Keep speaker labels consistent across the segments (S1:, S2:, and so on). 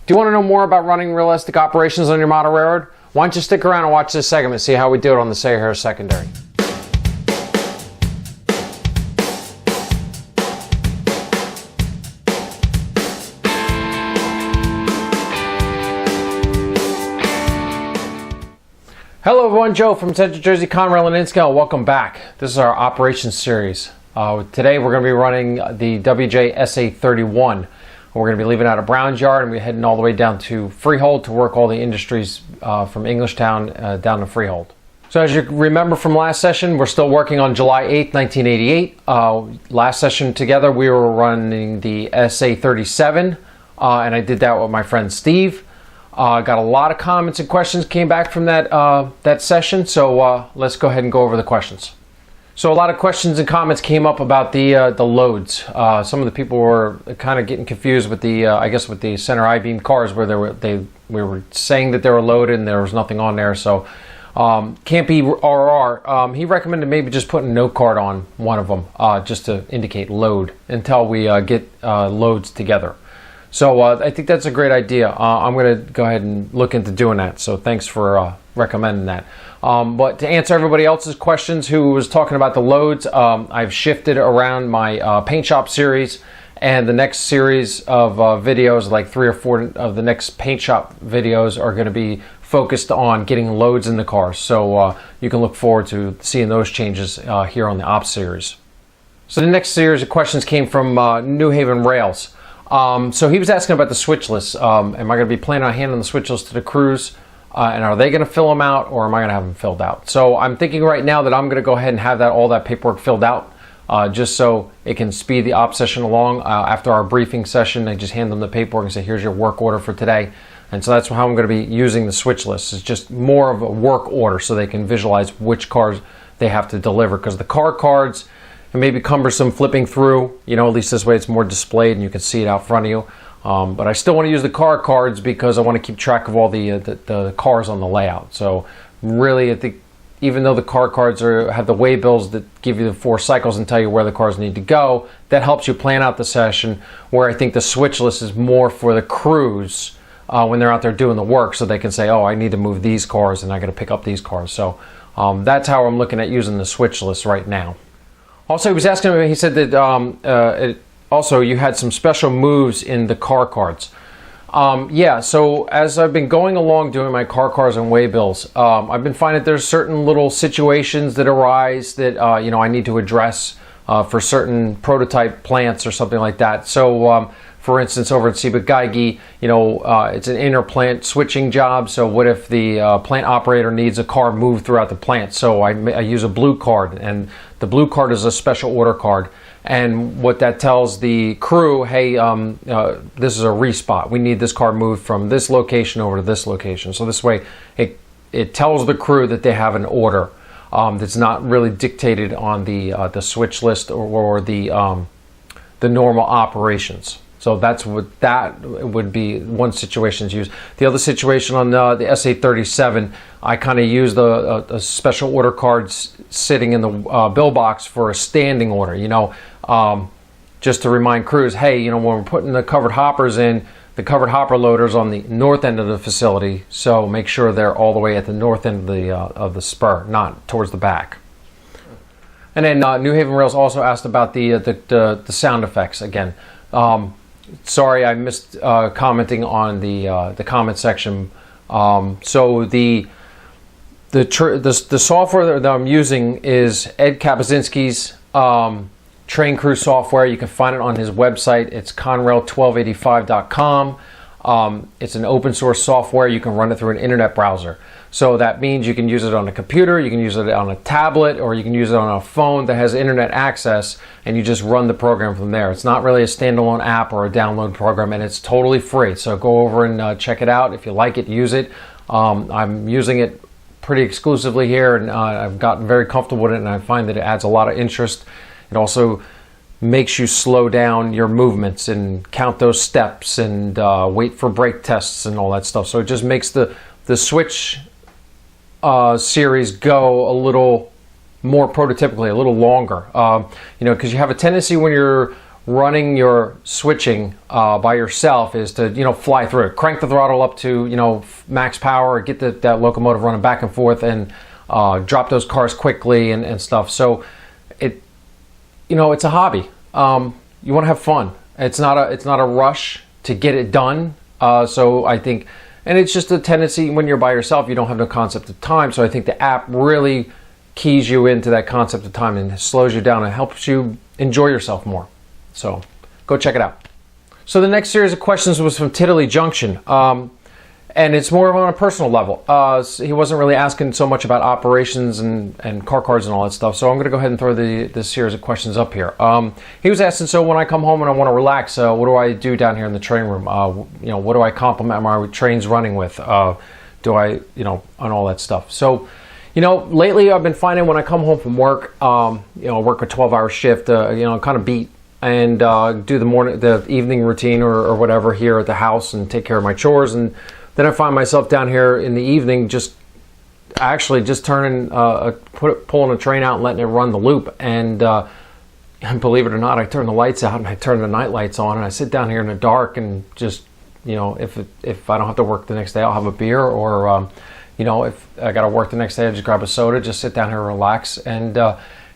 S1: Do you want to know more about running realistic operations on your model railroad? Why don't you stick around and watch this segment and see how we do it on the Sayre secondary. Hello everyone, Joe from Central Jersey Conrail and Englishtown. Welcome back. This is our operations series. Today we're going to be running the WJSA-31. We're going to be leaving out of Brown's Yard and we're heading all the way down to Freehold to work all the industries from Englishtown down to Freehold. So as you remember from last session, we're still working on July 8th, 1988. Last session together we were running the SA-37 and I did that with my friend Steve. Got a lot of comments and questions came back from that session, so let's go ahead and go over the questions. So a lot of questions and comments came up about the loads. Some of the people were kind of getting confused with the, I guess, with the center I-beam cars where we were saying that they were loaded and there was nothing on there. So can't be RR. He recommended maybe just putting a note card on one of them just to indicate load until we get loads together. So I think that's a great idea. I'm going to go ahead and look into doing that. So thanks for recommending that. But to answer everybody else's questions who was talking about the loads, I've shifted around my paint shop series, and the next series of videos, like 3 or 4 of the next paint shop videos, are going to be focused on getting loads in the cars. So you can look forward to seeing those changes here on the Ops series. So the next series of questions came from New Haven Rails. So he was asking about the switch lists. Am I going to be planning on handing the switch lists to the crews? And are they going to fill them out, or am I going to have them filled out? So I'm thinking right now that I'm going to go ahead and have all that paperwork filled out, just so it can speed the op session along. After our briefing session, I just hand them the paperwork and say, here's your work order for today. And so that's how I'm going to be using the switch lists. It's just more of a work order so they can visualize which cars they have to deliver, because the car cards, it may be cumbersome flipping through, at least this way it's more displayed and you can see it out front of you. But I still want to use the car cards because I want to keep track of all the cars on the layout. So really, I think even though the car cards have the waybills that give you the 4 cycles and tell you where the cars need to go, that helps you plan out the session, where I think the switch list is more for the crews when they're out there doing the work, so they can say, oh, I need to move these cars and I got to pick up these cars. So that's how I'm looking at using the switch list right now. Also, he was asking me, he said that also you had some special moves in the car cards. Yeah, so as I've been going along doing my car cards and waybills, I've been finding that there's certain little situations that arise that I need to address for certain prototype plants or something like that. So for instance, over at Ciba-Geigy, it's an inter-plant switching job. So what if the plant operator needs a car moved throughout the plant? So I use a blue card, and the blue card is a special order card. And what that tells the crew, hey, this is a respot. We need this car moved from this location over to this location. So this way, it tells the crew that they have an order that's not really dictated on the switch list or the normal operations. So that's what that would be one situation to use. The other situation on the SA-37, I kind of used a special order cards sitting in the bill box for a standing order, just to remind crews, hey, when we're putting the covered hoppers in, the covered hopper loader's on the north end of the facility, so make sure they're all the way at the north end of the spur, not towards the back. And then New Haven Rails also asked about the sound effects again. Sorry, I missed commenting on the comment section. So the software that I'm using is Ed Kapuscinski's train crew software. You can find it on his website. It's Conrail1285.com. It's an open source software. You can run it through an internet browser. So that means you can use it on a computer, you can use it on a tablet, or you can use it on a phone that has internet access, and you just run the program from there. It's not really a standalone app or a download program, and it's totally free. So go over and check it out. If you like it, use it. I'm using it pretty exclusively here, and I've gotten very comfortable with it, and I find that it adds a lot of interest. It also makes you slow down your movements and count those steps and wait for brake tests and all that stuff. So it just makes the switch series go a little more prototypically, a little longer, because you have a tendency when you're running your switching by yourself is to, you know, fly through it. Crank the throttle up to, you know, max power, get that locomotive running back and forth, and drop those cars quickly and stuff. So you know, it's a hobby. You want to have fun. It's not a rush to get it done. So I think, and it's just a tendency when you're by yourself, you don't have no concept of time. So I think the app really keys you into that concept of time and slows you down and helps you enjoy yourself more. So go check it out. So the next series of questions was from Tiddly Junction. And it's more on a personal level. He wasn't really asking so much about operations and car cards and all that stuff. So I'm going to go ahead and throw this series of questions up here. He was asking, so when I come home and I want to relax, what do I do down here in the train room? You know, what do I complement my trains running with? Do I, you know, on all that stuff. So, you know, lately I've been finding when I come home from work, you know, work a 12-hour shift, you know, kind of beat, and do the evening routine or whatever here at the house and take care of my chores, and then I find myself down here in the evening just turning, pulling a train out and letting it run the loop. And believe it or not, I turn the lights out and I turn the night lights on, and I sit down here in the dark and just, you know, if I don't have to work the next day, I'll have a beer, or you know, if I got to work the next day, I just grab a soda, just sit down here and relax. And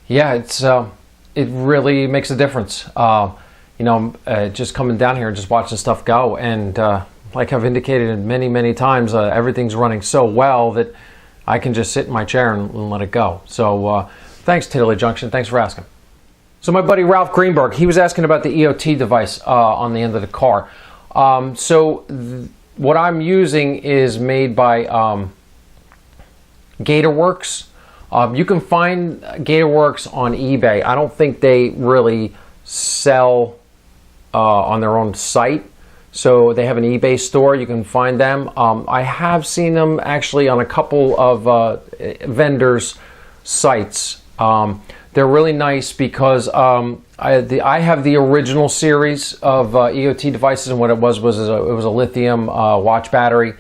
S1: yeah, it really makes a difference. You know, just coming down here and just watching stuff go, and like I've indicated many, many times, everything's running so well that I can just sit in my chair and let it go. So thanks, Tiddly Junction. Thanks for asking. So my buddy Ralph Greenberg, he was asking about the EOT device on the end of the car. What I'm using is made by GatorWorks. You can find GatorWorks on eBay. I don't think they really sell on their own site. So they have an eBay store. You can find them. I have seen them actually on a couple of vendors' sites. They're really nice because I have the original series of EOT devices, and what it was it was a lithium watch battery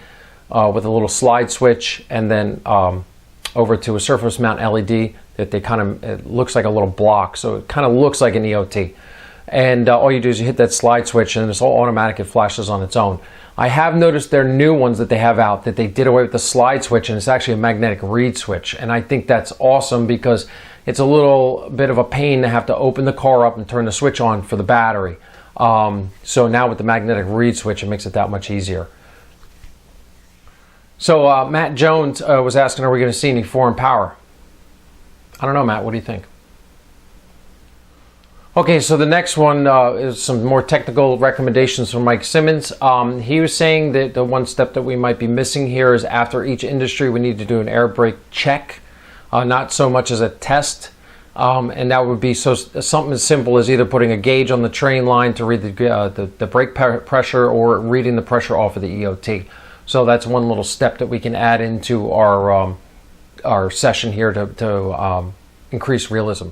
S1: with a little slide switch, and then over to a surface mount LED that it looks like a little block, so it kind of looks like an EOT. And all you do is you hit that slide switch, and it's all automatic. It flashes on its own. I have noticed their new ones that they have out that they did away with the slide switch, and it's actually a magnetic reed switch. And I think that's awesome because it's a little bit of a pain to have to open the car up and turn the switch on for the battery. So now with the magnetic reed switch, it makes it that much easier. So Matt Jones was asking, are we going to see any foreign power? I don't know, Matt. What do you think? Okay, so the next one is some more technical recommendations from Mike Simmons. He was saying that the one step that we might be missing here is after each industry we need to do an air brake check, not so much as a test. And that would be something as simple as either putting a gauge on the train line to read the brake pressure, or reading the pressure off of the EOT. So that's one little step that we can add into our session here to increase realism.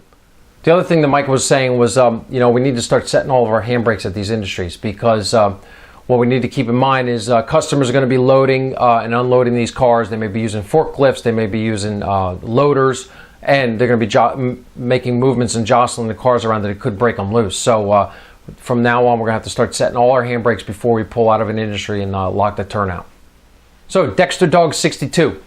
S1: The other thing that Mike was saying was, you know, we need to start setting all of our handbrakes at these industries, because what we need to keep in mind is customers are going to be loading and unloading these cars. They may be using forklifts, they may be using loaders, and they're going to be making movements and jostling the cars around that it could break them loose. So from now on, we're going to have to start setting all our handbrakes before we pull out of an industry and lock the turnout. So Dexter Dog 62.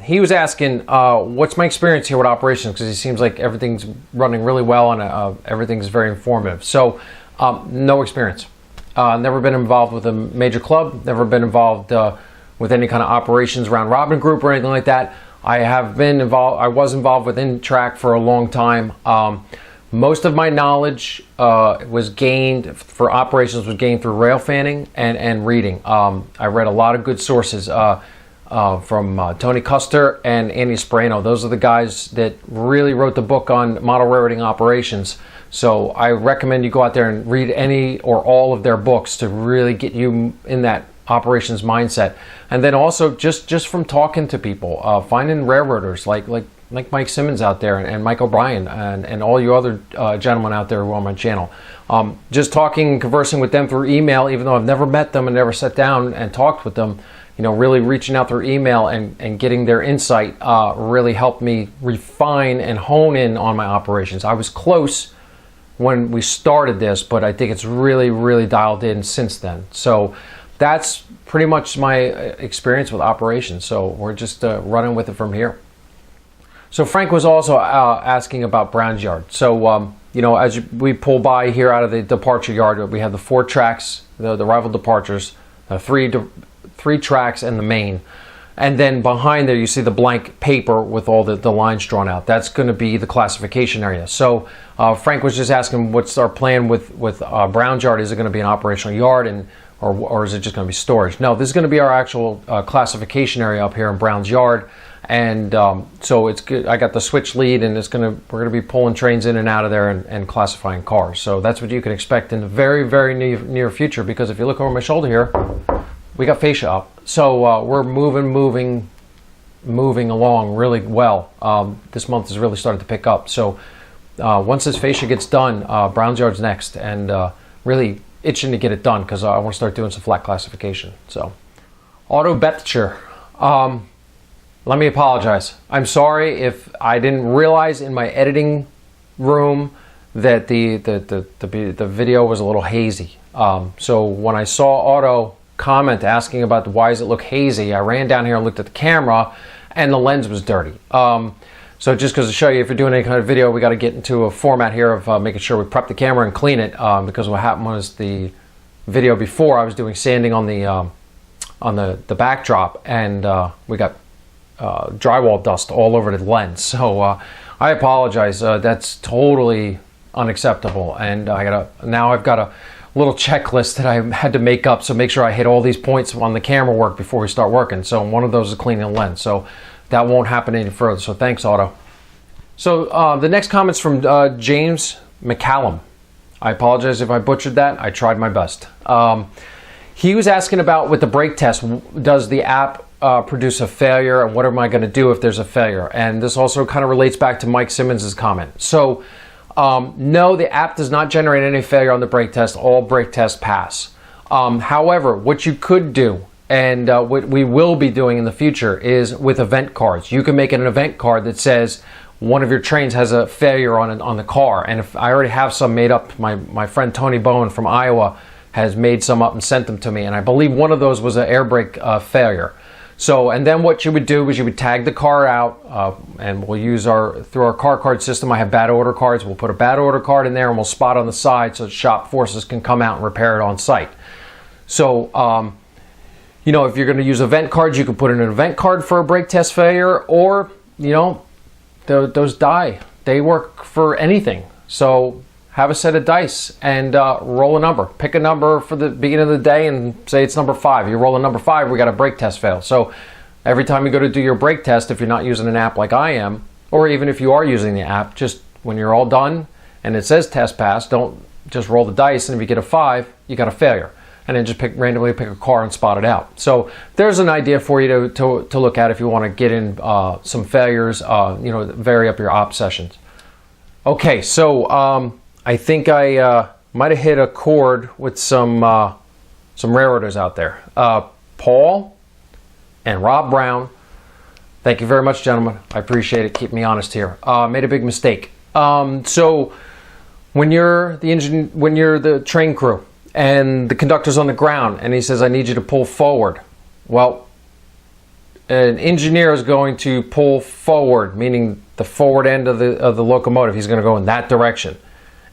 S1: He was asking, what's my experience here with operations? Because it seems like everything's running really well and everything's very informative. So, no experience. Never been involved with a major club. Never been involved with any kind of operations round robin group or anything like that. I was involved with InTrack for a long time. Most of my knowledge was gained for operations through rail fanning and reading. I read a lot of good sources. From Tony Custer and Andy Sperano. Those are the guys that really wrote the book on model railroading operations. So I recommend you go out there and read any or all of their books to really get you in that operations mindset. And then also just from talking to people, finding railroaders like Mike Simmons out there and Mike O'Brien and all you other gentlemen out there who are on my channel. Just talking and conversing with them through email, even though I've never met them and never sat down and talked with them. You know, really reaching out through email and getting their insight really helped me refine and hone in on my operations. I was close when we started this, but I think it's really, really dialed in since then. So that's pretty much my experience with operations. So we're just running with it from here. So Frank was also asking about Brown's yard. So, you know, as we pull by here out of the departure yard, we have the 4 tracks, the arrival departures, 3 tracks and the main. And then behind there, you see the blank paper with all the lines drawn out. That's going to be the classification area. So Frank was just asking, what's our plan with Brown's yard? Is it going to be an operational yard, or is it just going to be storage? No, this is going to be our actual classification area up here in Brown's yard. And so it's good. I got the switch lead, and we're going to be pulling trains in and out of there and classifying cars. So that's what you can expect in the very, very near future. Because if you look over my shoulder here, we got fascia up. So we're moving along really well. This month has really started to pick up. So once this fascia gets done, Brown's yard's next, and really itching to get it done because I want to start doing some flat classification. So Auto Betcher. Let me apologize. I'm sorry if I didn't realize in my editing room that the video was a little hazy. So when I saw Auto comment asking about why does it look hazy, I ran down here and looked at the camera, and the lens was dirty. So just because to show you, if you're doing any kind of video, we got to get into a format here of making sure we prep the camera and clean it, because what happened was the video before I was doing sanding on the backdrop, and we got drywall dust all over the lens. So I apologize. That's totally unacceptable, and now I've got a little checklist that I had to make up, so make sure I hit all these points on the camera work before we start working. So one of those is cleaning the lens, so that won't happen any further. So thanks, Auto. So the next comment's from James McCallum. I apologize if I butchered that. I tried my best. He was asking about, with the brake test, does the app produce a failure, and what am I going to do if there's a failure? And this also kind of relates back to Mike Simmons' comment. So no, the app does not generate any failure on the brake test. All brake tests pass. However, what you could do, and what we will be doing in the future, is with event cards. You can make an event card that says one of your trains has a failure on the car. And if I already have some made up, my friend Tony Bowen from Iowa has made some up and sent them to me. And I believe one of those was an air brake failure. So, and then what you would do is you would tag the car out, and we'll use through our car card system. I have bad order cards. We'll put a bad order card in there, and we'll spot on the side so shop forces can come out and repair it on site. So, you know, if you're going to use event cards, you can put in an event card for a brake test failure, or, you know, those die. They work for anything. So have a set of dice and roll a number. Pick a number for the beginning of the day and say it's number 5. You roll a number 5, we got a brake test fail. So every time you go to do your brake test, if you're not using an app like I am, or even if you are using the app, just when you're all done and it says test pass, don't just roll the dice, and if you get a 5, you got a failure. And then just randomly pick a car and spot it out. So there's an idea for you to look at if you want to get in some failures, you know, vary up your op sessions. Okay, so I think I might have hit a chord with some railroaders out there. Paul and Rob Brown, thank you very much, gentlemen. I appreciate it. Keep me honest here. Made a big mistake. So when you're the train crew and the conductor's on the ground and he says, I need you to pull forward. Well, an engineer is going to pull forward, meaning the forward end of the locomotive. He's going to go in that direction.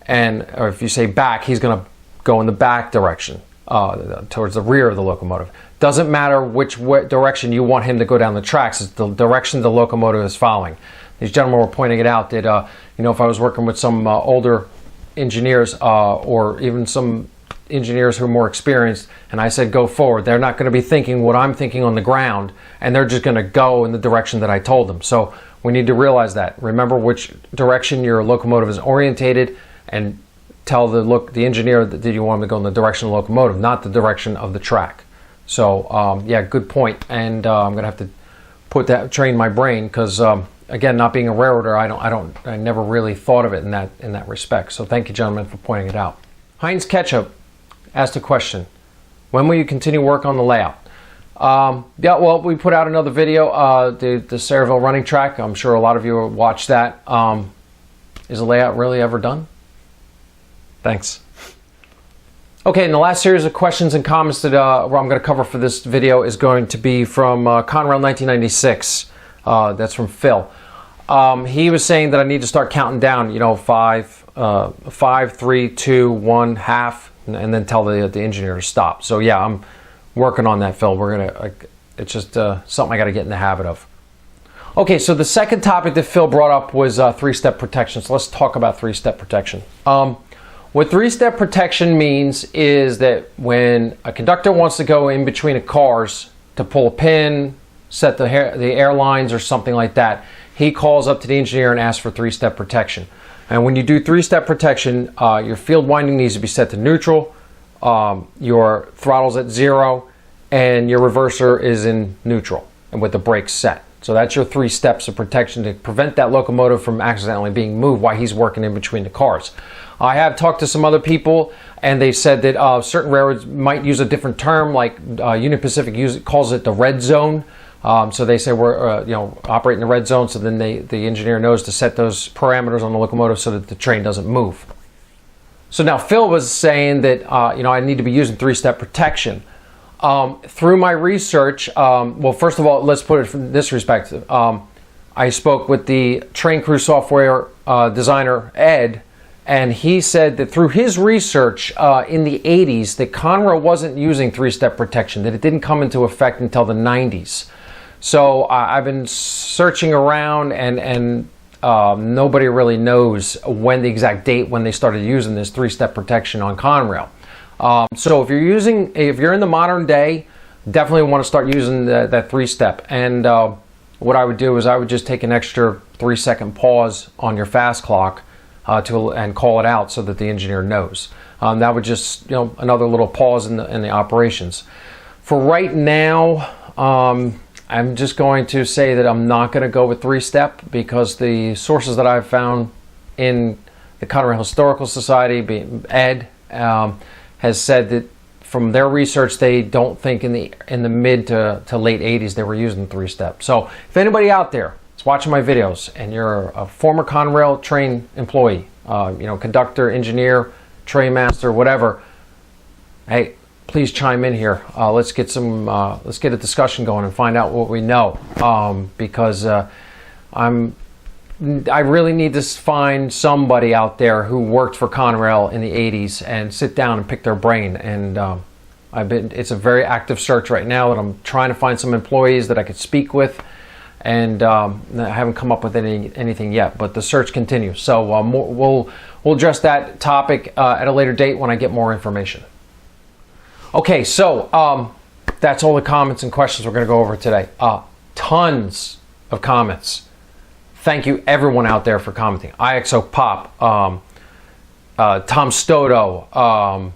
S1: Or if you say back, he's going to go in the back direction, towards the rear of the locomotive. Doesn't matter which direction you want him to go down the tracks. It's the direction the locomotive is following. These gentlemen were pointing it out that, you know, if I was working with some older engineers, or even some engineers who are more experienced, and I said go forward, they're not going to be thinking what I'm thinking on the ground, and they're just going to go in the direction that I told them. So we need to realize that. Remember which direction your locomotive is orientated, and tell the engineer that you want him to go in the direction of the locomotive, not the direction of the track. So yeah, good point. And I'm going to have to train my brain, because again, not being a railroader, I never really thought of it in that respect. So thank you, gentlemen, for pointing it out. Heinz Ketchup asked a question: when will you continue work on the layout? Yeah, well, we put out another video, the Sayreville running track. I'm sure a lot of you watched that. Is the layout really ever done? Thanks. Okay, and the last series of questions and comments that I'm going to cover for this video is going to be from Conrail 1996. That's from Phil. He was saying that I need to start counting down, you know, 5, 3, 2, 1, half, and then tell the engineer to stop. So yeah, I'm working on that, Phil. It's just something I got to get in the habit of. Okay, so the second topic that Phil brought up was three-step protection. So let's talk about three-step protection. What three-step protection means is that when a conductor wants to go in between the cars to pull a pin, set the airlines or something like that, he calls up to the engineer and asks for three-step protection. And when you do three-step protection, your field winding needs to be set to neutral, your throttle's at 0, and your reverser is in neutral and with the brakes set. So that's your 3 steps of protection to prevent that locomotive from accidentally being moved while he's working in between the cars. I have talked to some other people, and they said that certain railroads might use a different term, like Union Pacific calls it the red zone. So they say we're operating the red zone, so then the engineer knows to set those parameters on the locomotive so that the train doesn't move. So now Phil was saying that I need to be using 3-step protection. Through my research, well, first of all, let's put it from this perspective. I spoke with the train crew software designer, Ed, and he said that through his research in the 80s, that Conrail wasn't using 3-step protection, that it didn't come into effect until the 90s. So I've been searching around, and nobody really knows when the exact date when they started using this 3-step protection on Conrail. So if you're in the modern day, definitely want to start using that 3-step. And what I would do is I would just take an extra 3-second pause on your fast clock and call it out so that the engineer knows. That would just, another little pause in the operations. For right now, I'm just going to say that I'm not going to go with 3-step because the sources that I've found in the Conrail Historical Society, being Ed, has said that from their research they don't think in the mid to late 80s they were using 3-step. So if anybody out there is watching my videos and you're a former Conrail train employee, conductor, engineer, train master, whatever, hey, please chime in here. Let's get a discussion going and find out what we know, because I really need to find somebody out there who worked for Conrail in the 80s and sit down and pick their brain. And it's a very active search right now that I'm trying to find some employees that I could speak with, and I haven't come up with anything yet, but the search continues. So we'll address that topic at a later date when I get more information. Okay, so that's all the comments and questions we're going to go over today. Tons of comments. Thank you everyone out there for commenting. IXO Pop, Tom Stoto,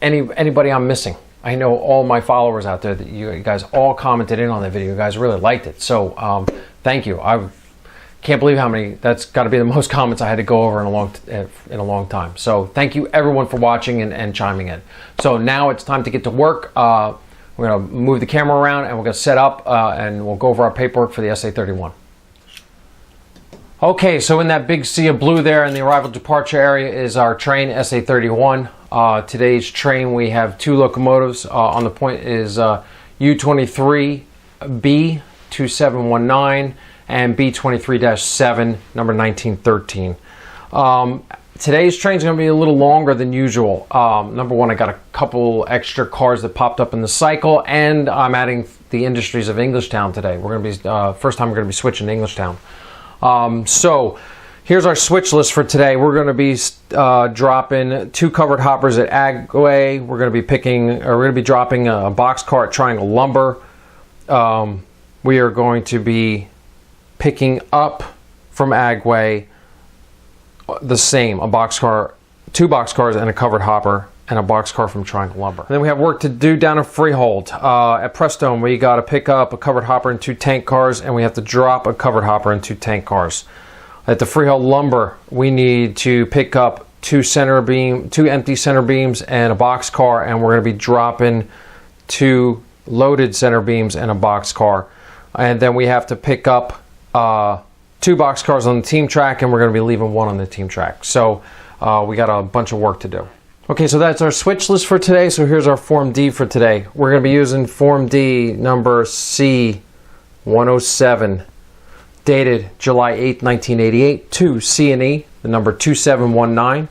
S1: anybody I'm missing. I know all my followers out there that you guys all commented in on the video. You guys really liked it. So thank you. I can't believe how many. That's got to be the most comments I had to go over in a long time. So thank you everyone for watching and chiming in. So now it's time to get to work. We're going to move the camera around and we're going to set up and we'll go over our paperwork for the SA-31. Okay, so in that big sea of blue there in the arrival departure area is our train SA-31. Today's train, we have 2 locomotives. On the point is U23B 2719 and B23-7 number 1913. Today's train is going to be a little longer than usual. Number one, I got a couple extra cars that popped up in the cycle, and I'm adding the Industries of Englishtown today. We're going to be first time we're going to be switching to Englishtown. So here's our switch list for today. We're going to be dropping 2 covered hoppers at Agway. We're going to be dropping a boxcar at Triangle Lumber. We are going to be picking up from Agway the same, 2 boxcars and a covered hopper and a boxcar from Triangle Lumber. And then we have work to do down at Freehold. At Preston, we got to pick up a covered hopper and 2 tank cars, and we have to drop a covered hopper and 2 tank cars. At the Freehold Lumber, we need to pick up 2 empty center beams and a boxcar, and we're going to be dropping 2 loaded center beams and a boxcar. And then we have to pick up 2 boxcars on the team track, and we're going to be leaving 1 on the team track. So we got a bunch of work to do. Okay, so that's our switch list for today. So here's our Form D for today. We're going to be using Form D number C107, dated July 8, 1988, to C&E, the number 2719,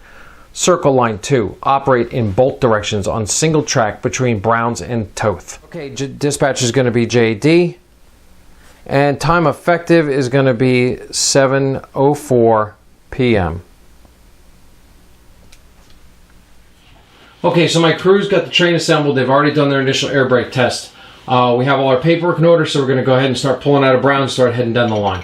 S1: circle line 2, operate in both directions on single track between Browns and Toth. Okay, dispatch is going to be JD, and time effective is going to be 7:04 p.m. Okay, so my crew's got the train assembled. They've already done their initial air brake test. We have all our paperwork in order, so we're going to go ahead and start pulling out of Brown and start heading down the line.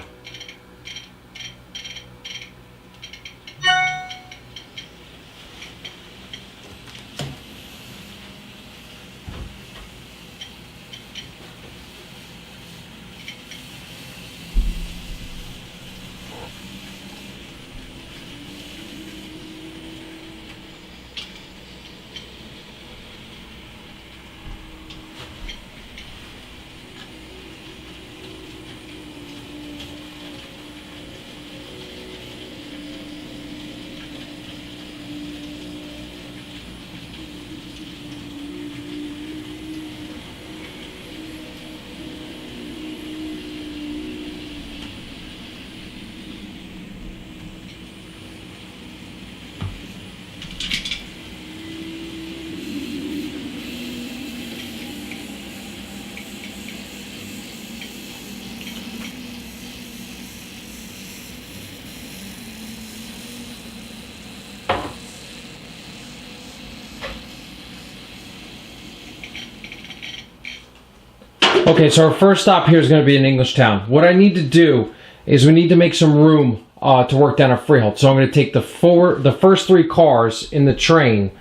S1: Okay, so our first stop here is going to be in Englishtown. What I need to do is we need to make some room to work down at Freehold. So I'm going to take the first 3 cars in the train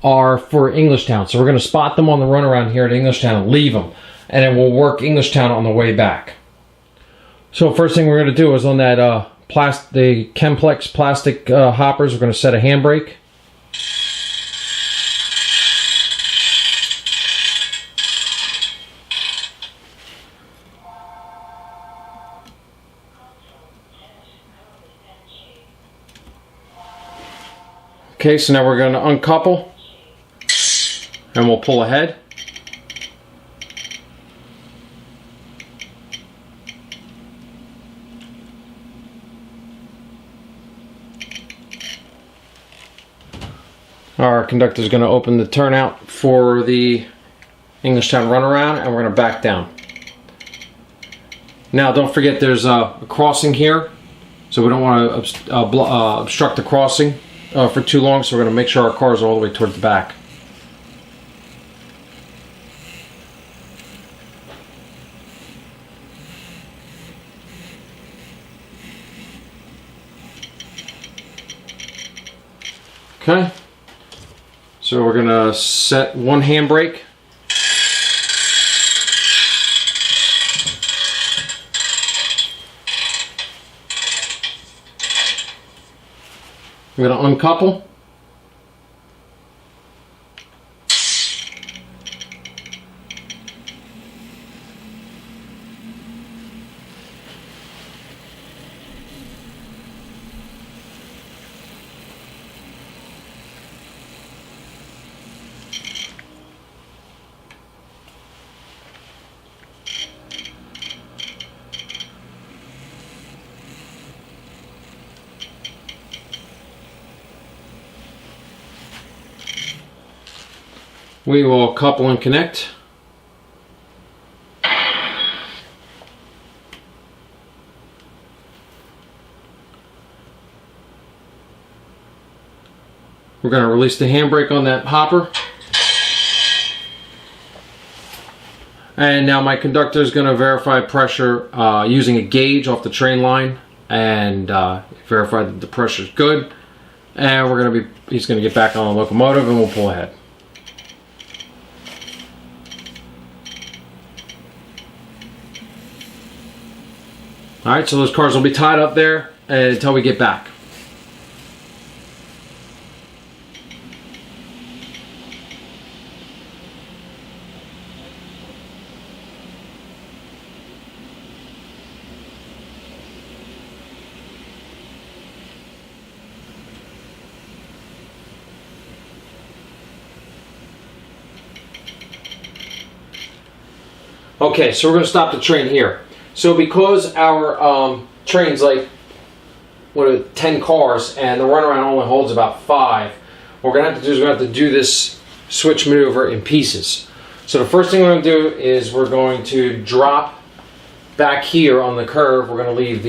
S1: are for Englishtown. So we're going to spot them on the runaround here at Englishtown and leave them. And then we'll work Englishtown on the way back. So first thing we're going to do is on that the Chemplex plastic hoppers, we're going to set a handbrake. Okay, so now we're going to uncouple and we'll pull ahead. Our conductor is going to open the turnout for the Englishtown runaround and we're going to back down. Now don't forget there's a crossing here, so we don't want to obstruct the crossing for too long, so we're going to make sure our cars are all the way towards the back. Okay, so we're going to set one handbrake. We're going to uncouple. We will couple and connect. We're going to release the handbrake on that hopper. And now my conductor is going to verify pressure using a gauge off the train line and verify that the pressure is good. And he's going to get back on the locomotive and we'll pull ahead. Alright, so those cars will be tied up there until we get back. Okay, so we're going to stop the train here. So because our train's like 10 cars and the runaround only holds about 5, what we're going to have to do is we're going to have to do this switch maneuver in pieces. So the first thing we're going to do is we're going to drop back here on the curve. We're going to leave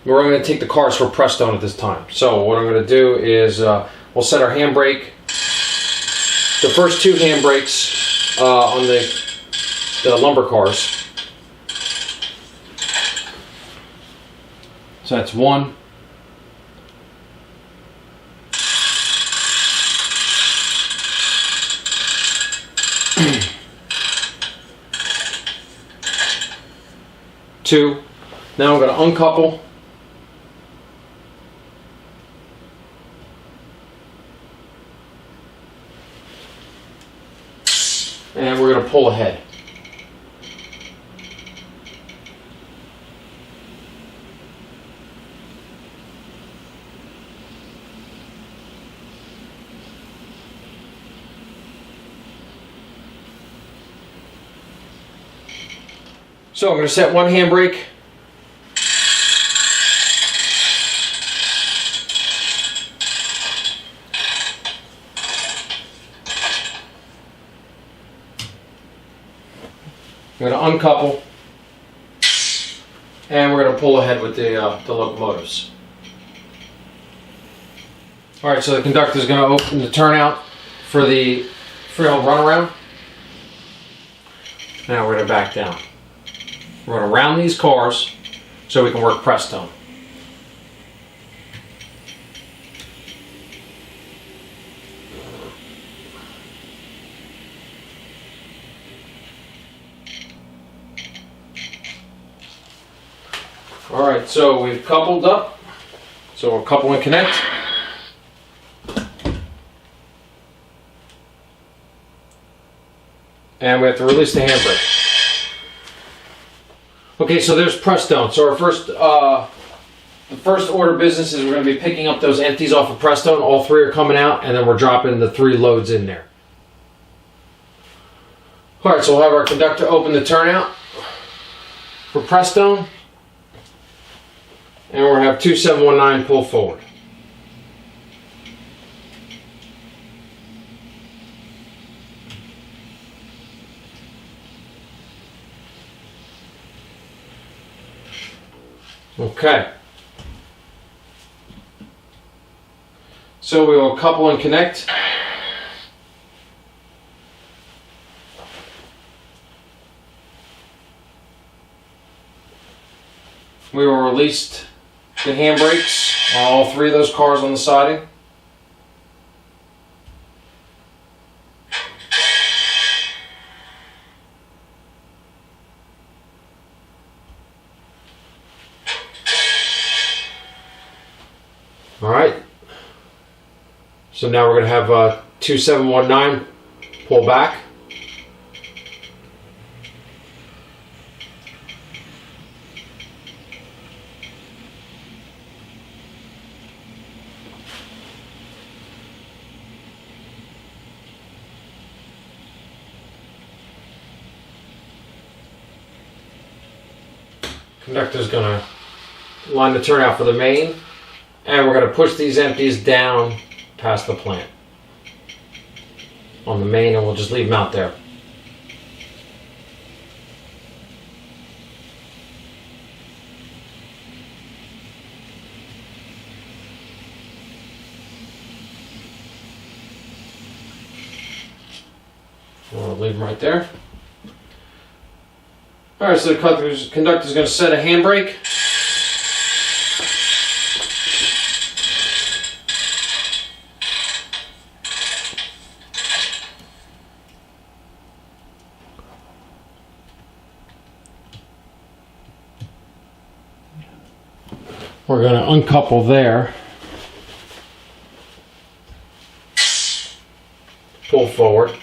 S1: we're going to take the cars for press down at this time. So what I'm going to do is we'll set our handbrake. The first 2 handbrakes on the lumber cars. So that's 1. 2. Now I'm going to uncouple. And we're going to pull ahead. So I'm going to set one handbrake. I'm going to uncouple, and we're going to pull ahead with the locomotives. All right, so the conductor is going to open the turnout for the Freehold runaround. Now we're going to back down. We're going to round these cars so we can work press tone. Alright, so we've coupled up. So we'll couple and connect. And we have to release the handbrake. Okay, so there's press down. So our the first order of business is we're going to be picking up those empties off of press down. All 3 are coming out, and then we're dropping the 3 loads in there. Alright, so we'll have our conductor open the turnout for press down. And we'll have 2719 pull forward. Okay. So we will couple and connect. We will release the handbrakes on all 3 of those cars on the siding. Alright, so now we're going to have 2719 pull back. Conductor's going to line the turnout for the main. And we're going to push these empties down past the plant on the main, and we'll just leave them out there. We'll leave them right there. Alright, so the conductor's going to set a handbrake. We're going to uncouple there, pull forward,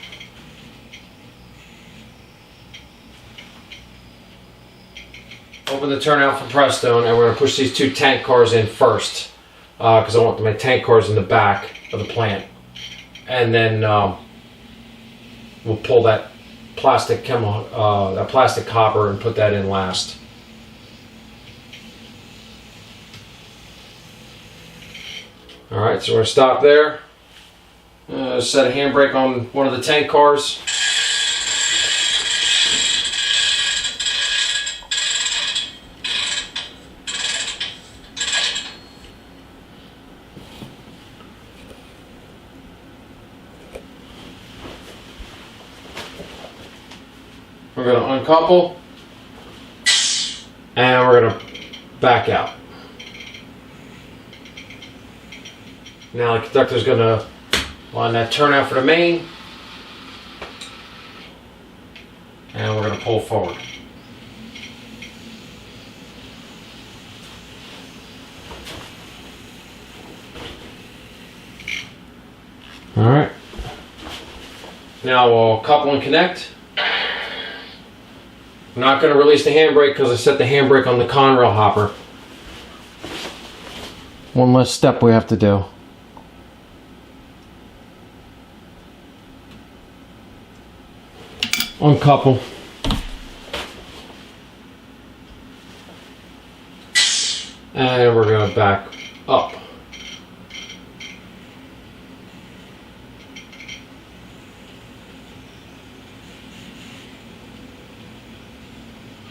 S1: open the turnout for press down, and we're going to push these 2 tank cars in first because I want my tank cars in the back of the plant, and then we'll pull that plastic copper and put that in last. All right, so we're gonna stop there. Set a handbrake on one of the tank cars. We're going to uncouple and we're going to back out. Now the conductor is going to line that turnout for the main, and we're going to pull forward. All right. Now we'll couple and connect. I'm not going to release the handbrake because I set the handbrake on the Conrail hopper. One less step we have to do. Uncouple. And we're going to back up.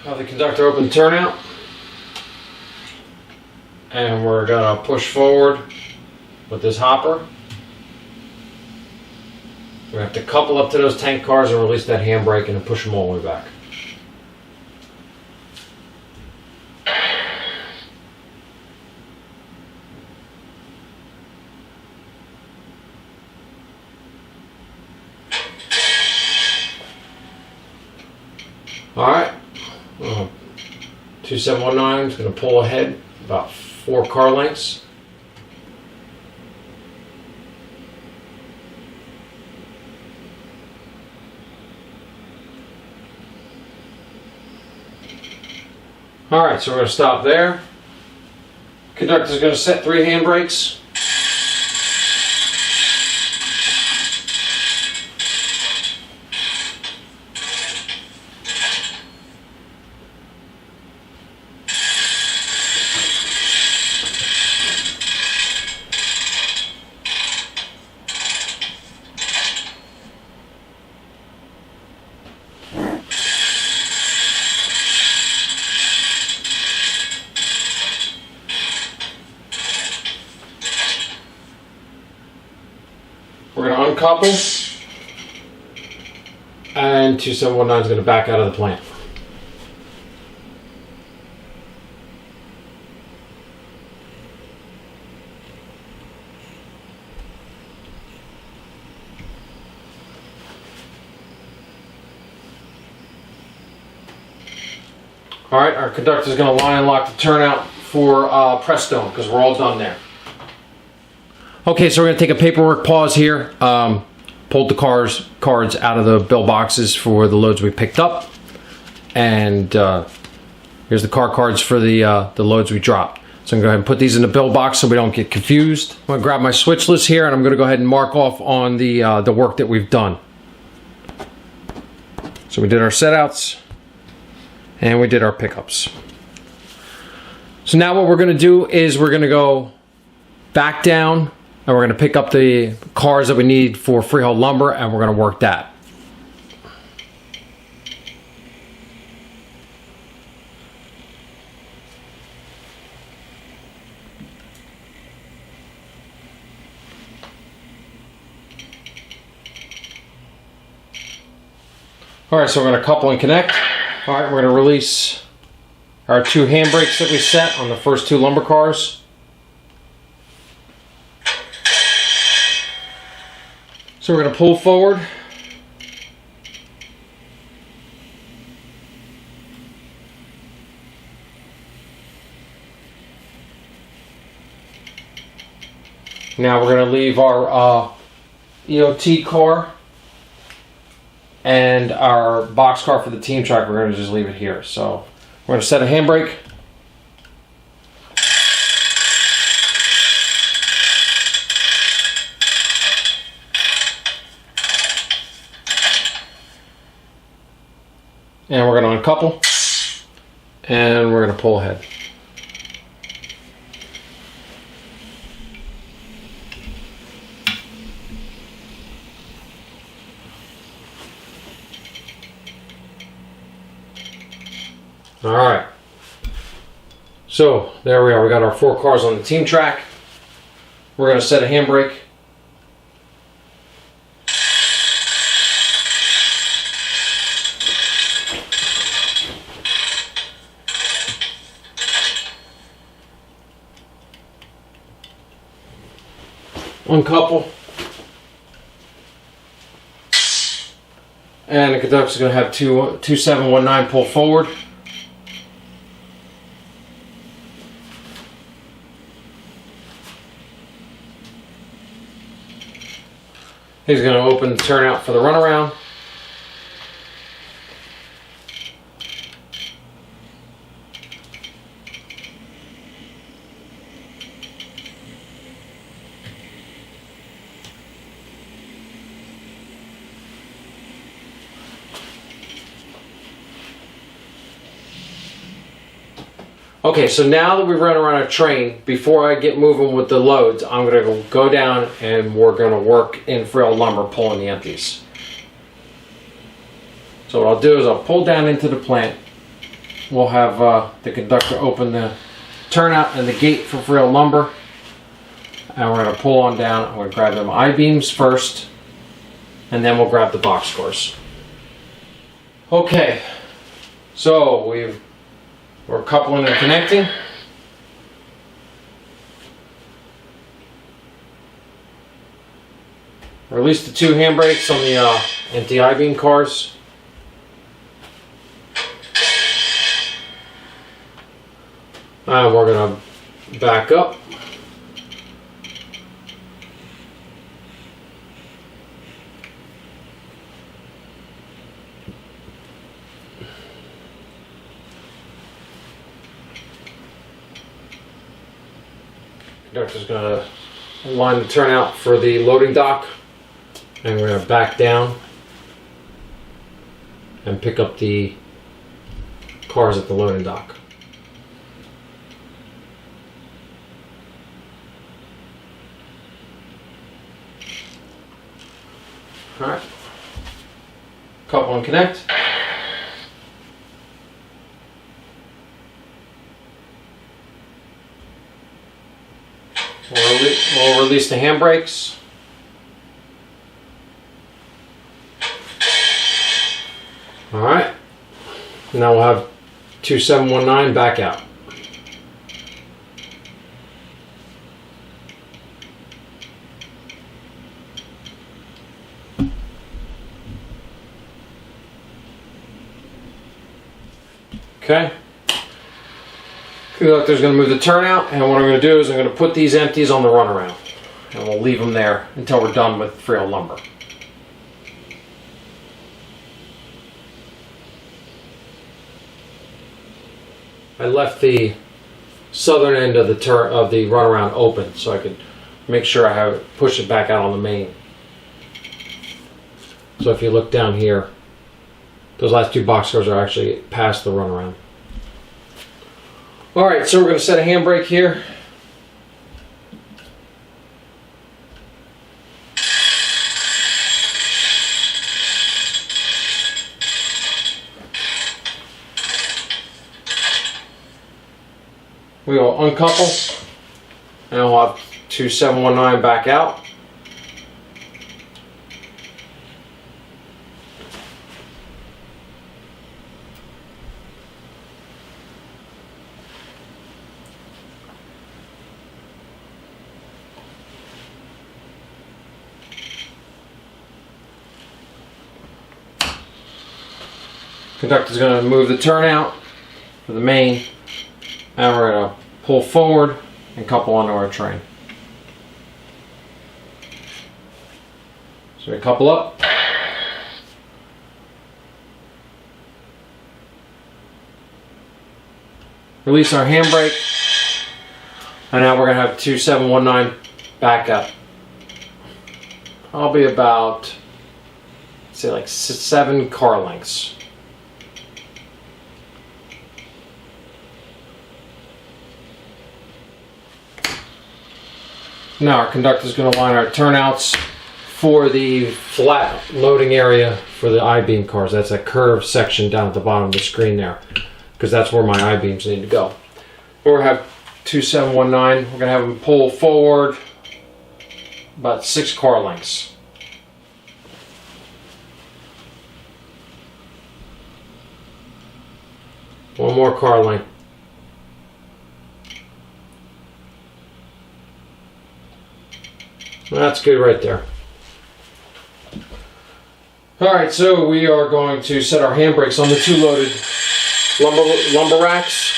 S1: Have the conductor open the turnout, and we're going to push forward with this hopper. We're going to have to couple up to those tank cars and release that handbrake and then push them all the way back. All right. 2719 is going to pull ahead about 4 car lengths. All right, so we're going to stop there. Conductor is going to set 3 handbrakes. We're going to uncouple, and 2719 is going to back out of the plant. All right, our conductor is going to line and lock the turnout for Prestone because we're all done there. Okay, so we're going to take a paperwork pause here. Pulled the cards out of the bill boxes for the loads we picked up. And here's the car cards for the loads we dropped. So I'm going to go ahead and put these in the bill box so we don't get confused. I'm going to grab my switch list here and I'm going to go ahead and mark off on the work that we've done. So we did our setouts and we did our pickups. So now what we're going to do is we're going to go back down and we're going to pick up the cars that we need for Freehold lumber and we're going to work that. Alright, so we're going to couple and connect. Alright, we're going to release our 2 handbrakes that we set on the first 2 lumber cars. So we're going to pull forward. Now we're going to leave our EOT car and our box car for the team truck. We're going to just leave it here. So we're going to set a handbrake. And we're going to uncouple, and we're going to pull ahead. All right. So there we are. We got our 4 cars on the team track. We're going to set a handbrake. Uncouple, and the conductor's going to have 2719 pull forward. He's going to open the turnout for the runaround. Okay, so now that we've run around our train, before I get moving with the loads, I'm going to go down and we're going to work in Freehold lumber pulling the empties. So what I'll do is I'll pull down into the plant. We'll have the conductor open the turnout and the gate for Freehold lumber. And we're going to pull on down. I'm going to grab them I-beams first, and then we'll grab the box scores. Okay, so we're coupling and connecting. Release the 2 handbrakes on the empty I-beam cars. And we're going to back up. Conductor's going to line the turnout for the loading dock, and we're going to back down and pick up the cars at the loading dock. Alright, couple and connect. We'll release the handbrakes. Alright, now we'll have 2719 back out. Okay. Conductor's going to move the turnout, and what I'm going to do is I'm going to put these empties on the runaround, and we'll leave them there until we're done with Freehold lumber. I left the southern end of the runaround open so I could make sure I push it back out on the main. So if you look down here, those last 2 box cars are actually past the runaround. Alright, so we're going to set a handbrake here. We will uncouple, and we'll have 2719 back out. Conductor's going to move the turnout for the main, and we're going to pull forward and couple onto our train. So we couple up. Release our handbrake, and now we're going to have 2719 back up. Probably about, say, like 7 car lengths. Now our conductor is going to line our turnouts for the flat loading area for the I-beam cars. That's that curved section down at the bottom of the screen there, because that's where my I-beams need to go. We're going to have 2719. We're going to have them pull forward about 6 car lengths. One more car length. That's good right there. Alright, so we are going to set our handbrakes on the 2 loaded lumber racks.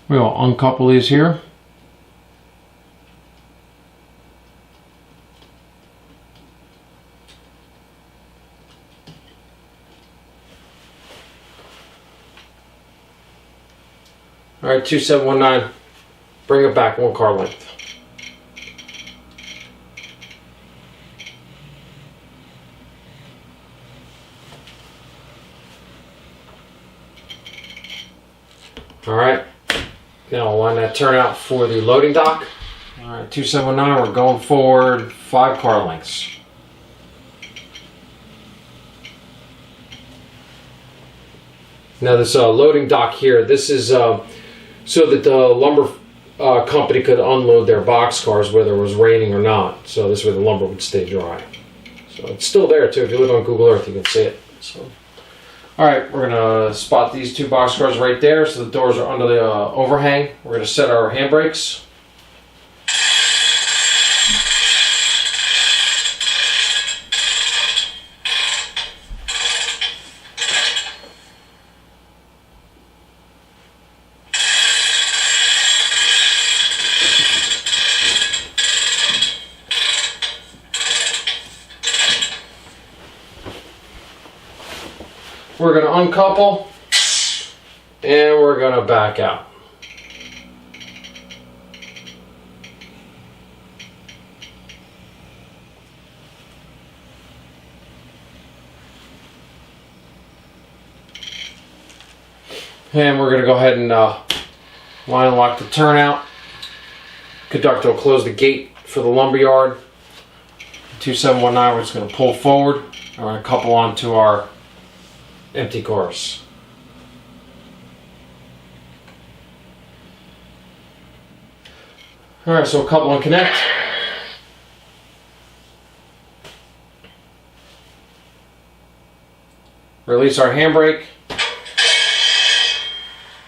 S1: We'll uncouple these here. Alright, 2719, bring it back 1 car length. Alright, now I'll line that turnout for the loading dock. Alright, 2719, we're going forward 5 car lengths. Now this loading dock here, this is so that the lumber company could unload their boxcars whether it was raining or not. So this way the lumber would stay dry. So it's still there too. If you look on Google Earth, you can see it. So, all right, we're gonna spot these 2 boxcars right there. So the doors are under the overhang. We're gonna set our handbrakes. We're going to uncouple and we're going to back out. And we're going to go ahead and line lock the turnout. Conductor will close the gate for the lumberyard. 2719, we're just going to pull forward and we're going to couple onto our empty cars. Alright, so couple and connect. Release our handbrake.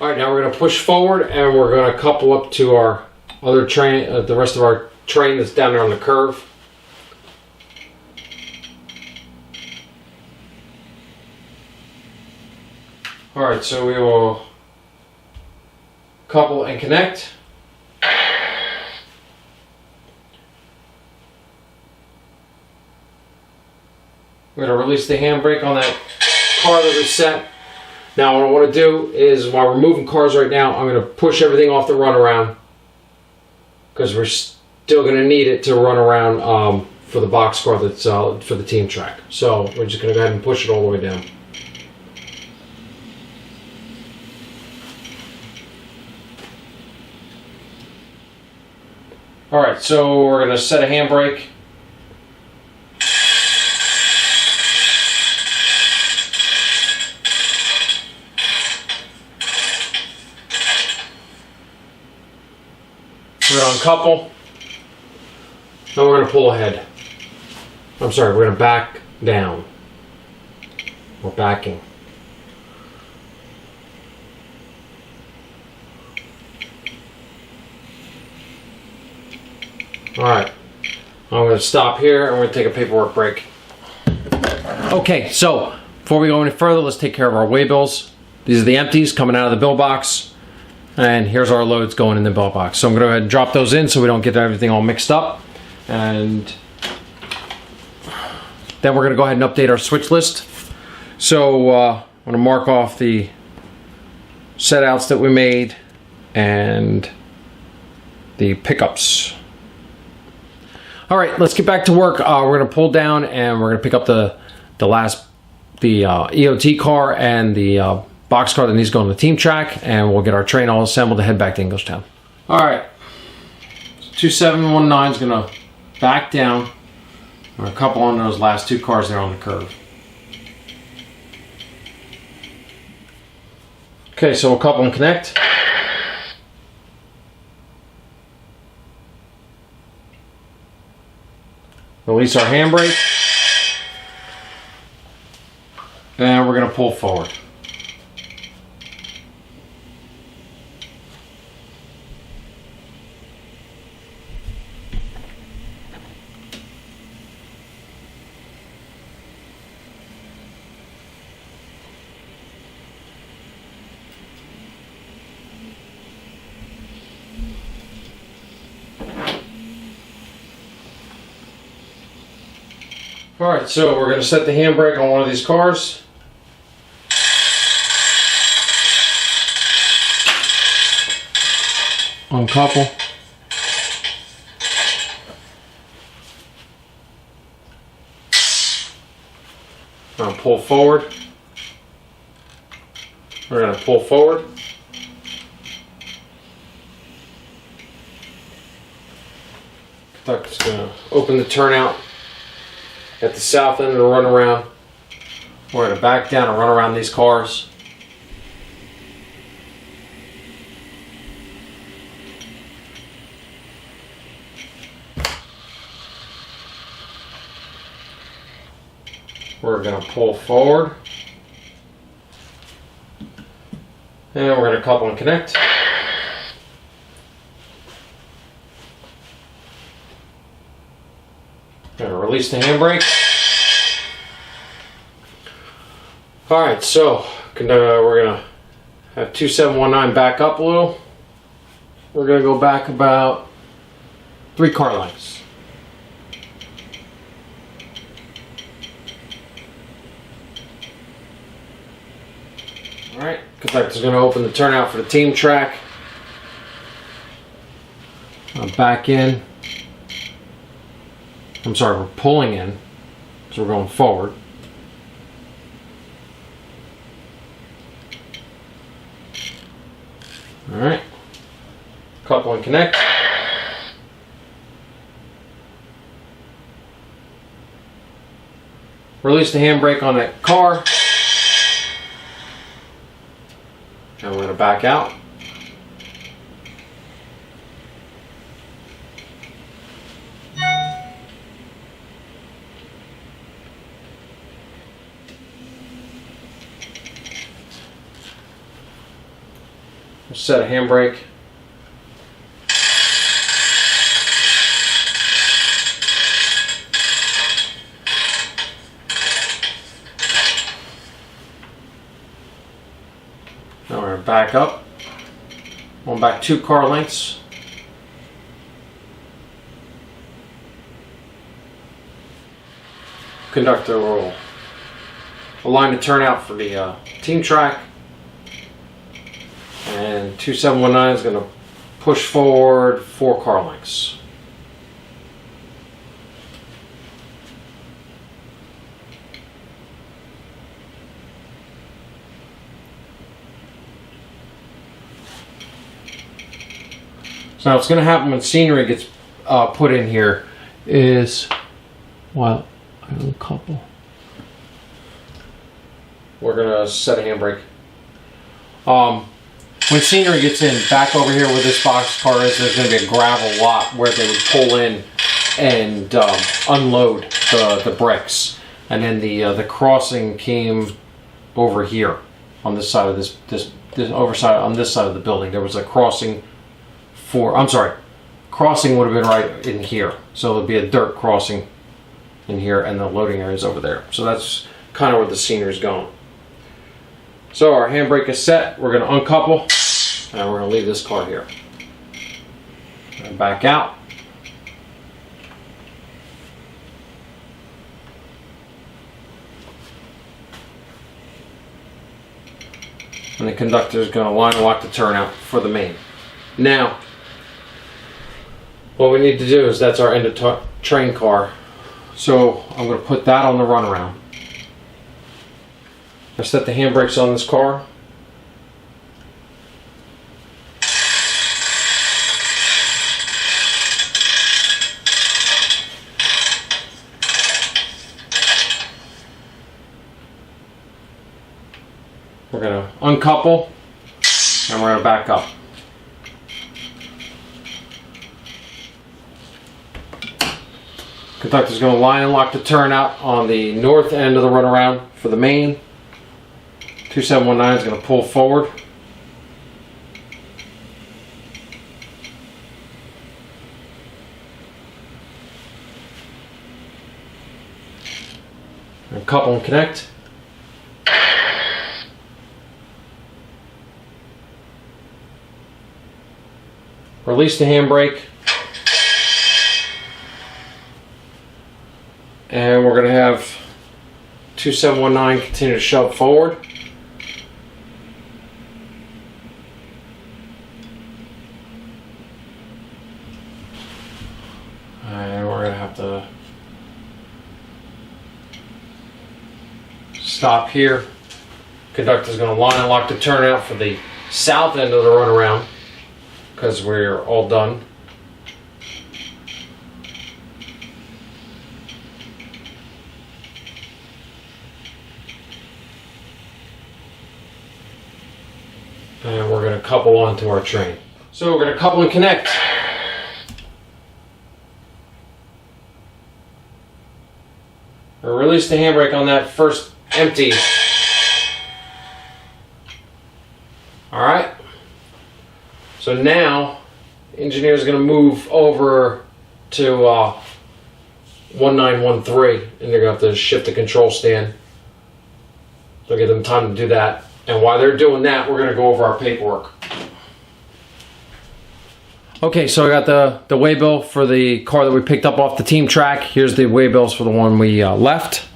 S1: Alright, now we're going to push forward and we're going to couple up to our other train, the rest of our train that's down there on the curve. Alright, so we will couple and connect. We're going to release the handbrake on that car that we set. Now what I want to do is, while we're moving cars right now, I'm going to push everything off the runaround, because we're still going to need it to run around for the box car that's for the team track. So we're just going to go ahead and push it all the way down. Alright, so we're going to set a handbrake. We're going to uncouple. Then we're going to pull ahead. I'm sorry, we're going to back down. We're backing. Alright, I'm going to stop here and we're going to take a paperwork break. Okay, so before we go any further, let's take care of our waybills. These are the empties coming out of the bill box. And here's our loads going in the bill box. So I'm going to go ahead and drop those in so we don't get everything all mixed up. And then we're going to go ahead and update our switch list. So I'm going to mark off the set outs that we made and the pickups. All right, let's get back to work. We're gonna pull down and we're gonna pick up the EOT car and the box car that needs to go on the team track, and we'll get our train all assembled to head back to Englishtown. All right, so 2719 is gonna back down. We're gonna couple on those last two cars there on the curve. Okay, so we'll couple and connect. Release our handbrake. And we're going to pull forward. All right, so we're going to set the handbrake on one of these cars. Uncouple. Now pull forward. We're going to pull forward. Conductor's going to open the turnout at the south end of the runaround. We're going to back down and run around these cars. We're going to pull forward. And we're going to couple and connect. Going to release the handbrake. All right, so we're going to have 2719 back up a little. We're going to go back about 3 car lengths. All right, conductor's going to open the turnout for the team track. Back in. I'm sorry, we're pulling in, so we're going forward. All right, couple and connect. Release the handbrake on that car. And we're going to back out. We'll set a handbrake. Now we're going to back up. Going back 2 car lengths. Conductor will align the turnout for the team track. And 2719 is going to push forward 4 car lengths. So now what's going to happen when scenery gets put in here is, well, I have a couple. We're going to set a handbrake. When scenery gets in, back over here where this box car is, there's going to be a gravel lot where they would pull in and unload the bricks. And then the crossing came over here on this side of this overside on this side of the building. There was a crossing crossing would have been right in here. So there'd be a dirt crossing in here and the loading area is over there. So that's kind of where the scenery is going. So our handbrake is set. We're going to uncouple and we're going to leave this car here. And back out. And the conductor is going to line lock the turnout for the main. Now, what we need to do is, that's our end of train car. So I'm going to put that on the runaround. I set the handbrakes on this car. We're going to uncouple and we're going to back up. Conductor's going to line and lock the turnout on the north end of the runaround for the main. 2719 is going to pull forward. And couple and connect. Release the handbrake. And we're going to have 2719 continue to shove forward. And we're going to have to stop here. Conductor's going to line and lock the turnout for the south end of the runaround because we're all done. And we're going to couple onto our train. So we're going to couple and connect. We'll release the handbrake on that first empty. Alright. So now, the engineer is going to move over to 1913, and they're going to have to shift the control stand. So give them time to do that. And while they're doing that, we're going to go over our paperwork. Okay, so I got the waybill for the car that we picked up off the team track. Here's the waybills for the one we left.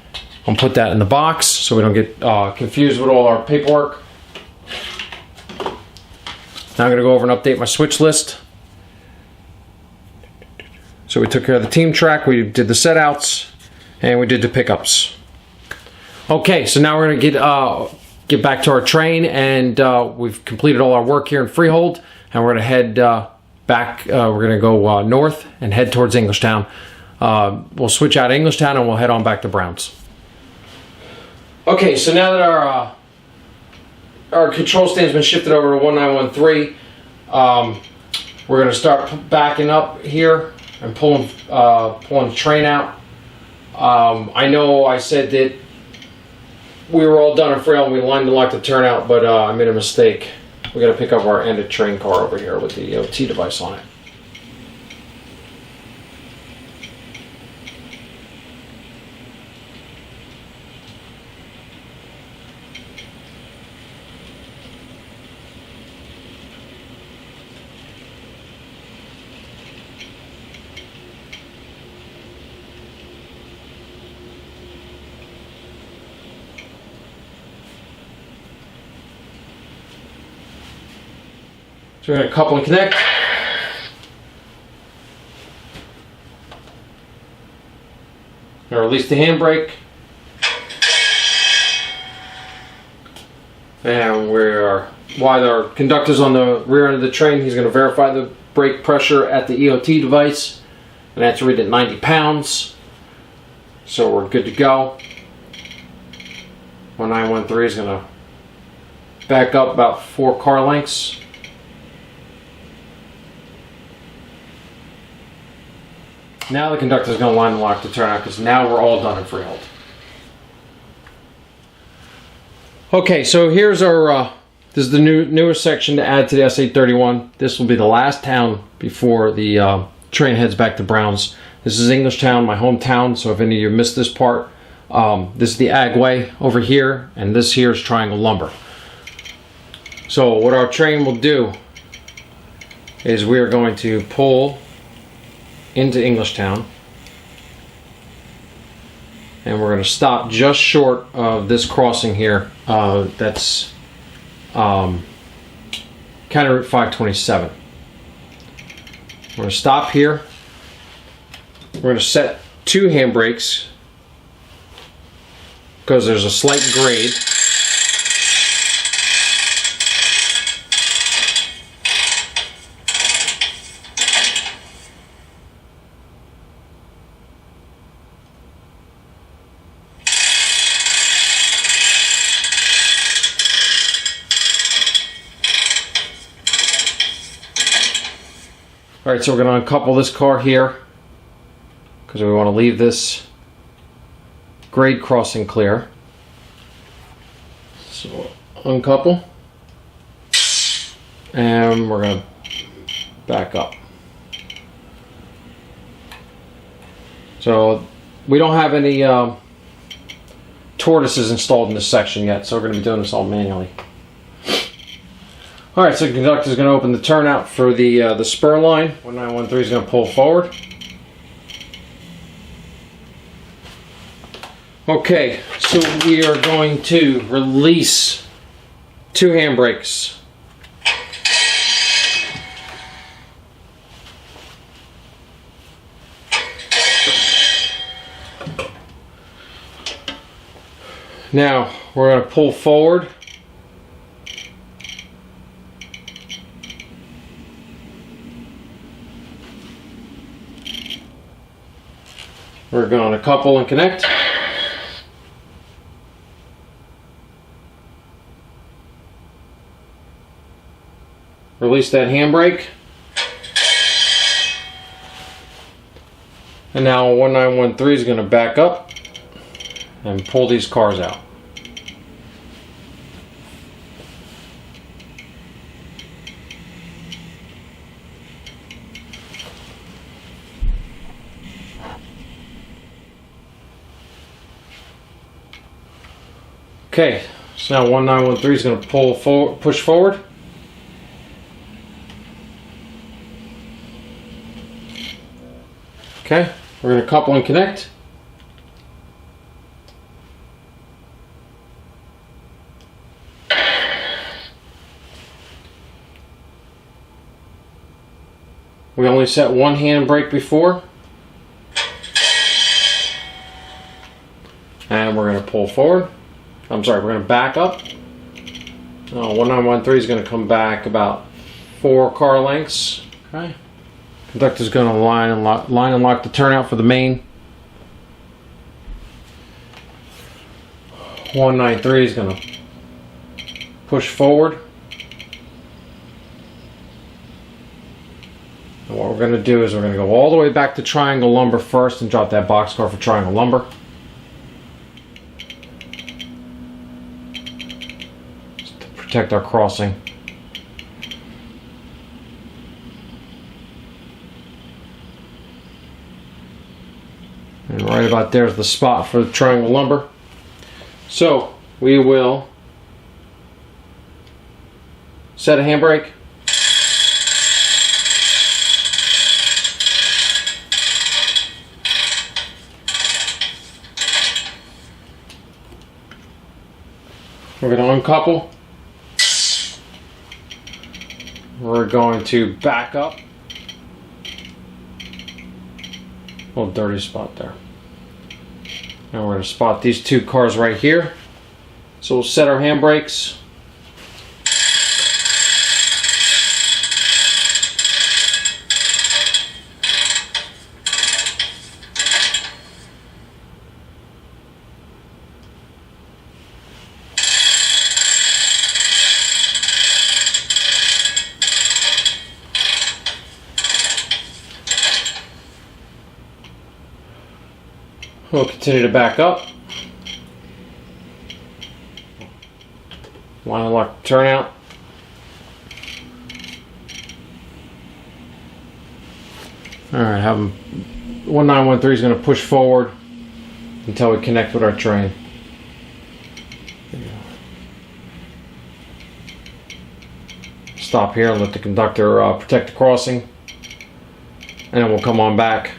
S1: I'll put that in the box so we don't get confused with all our paperwork. Now I'm going to go over and update my switch list. So we took care of the team track, we did the set outs, and we did the pickups. Okay, so now we're going to get back to our train, and we've completed all our work here in Freehold, and we're going to head back. We're going to go north and head towards Englishtown. We'll switch out of Englishtown and we'll head on back to Browns. Okay, so now that our control stand's been shifted over to 1913, we're going to start backing up here and pulling the train out. I know I said that we were all done in Freehold and we lined and locked the turnout, but I made a mistake. We got to pick up our end of train car over here with the EOT device on it. So we're going to couple and connect. Going to release the handbrake. And while our conductor's on the rear end of the train, he's going to verify the brake pressure at the EOT device. And that's read at 90 pounds. So we're good to go. 1913 is going to back up about 4 car lengths. Now the conductor's going to line and lock the turnout because now we're all done in Freehold. Okay, so here's our, this is the newest section to add to the SA-31. This will be the last town before the train heads back to Browns. This is Englishtown, my hometown, so if any of you missed this part, this is the Agway over here, and this here is Triangle Lumber. So what our train will do is we are going to pull into Englishtown, and we're going to stop just short of this crossing here. That's County Route 527. We're going to stop here. We're going to set 2 handbrakes because there's a slight grade. Alright, so we're going to uncouple this car here because we want to leave this grade crossing clear. So uncouple, and we're going to back up. So we don't have any tortoises installed in this section yet, so we're going to be doing this all manually. Alright, so the conductor is going to open the turnout for the spur line. 1913 is going to pull forward. Okay, so we are going to release 2 handbrakes. Now, we're going to pull forward. We're going to couple and connect. Release that handbrake. And now 1913 is going to back up and pull these cars out. Okay, so now 1913 is going to push forward. Okay, we're going to couple and connect. We only set 1 handbrake before. And we're going to pull forward. I'm sorry, we're going to back up. 1913 is going to come back about 4 car lengths. Okay. Conductor is going to line and lock the turnout for the main. 1913 is going to push forward. And what we're going to do is we're going to go all the way back to triangle lumber first and drop that boxcar for triangle lumber. Just to protect our crossing. And right about there is the spot for the triangle lumber. So we will set a handbrake. We're going to uncouple. We're going to back up. A little dirty spot there. Now we're going to spot these 2 cars right here. So we'll set our handbrakes. We'll continue to back up. Line and lock the turnout. Alright, have them. 1913 is going to push forward until we connect with our train. Stop here and let the conductor protect the crossing. And then we'll come on back.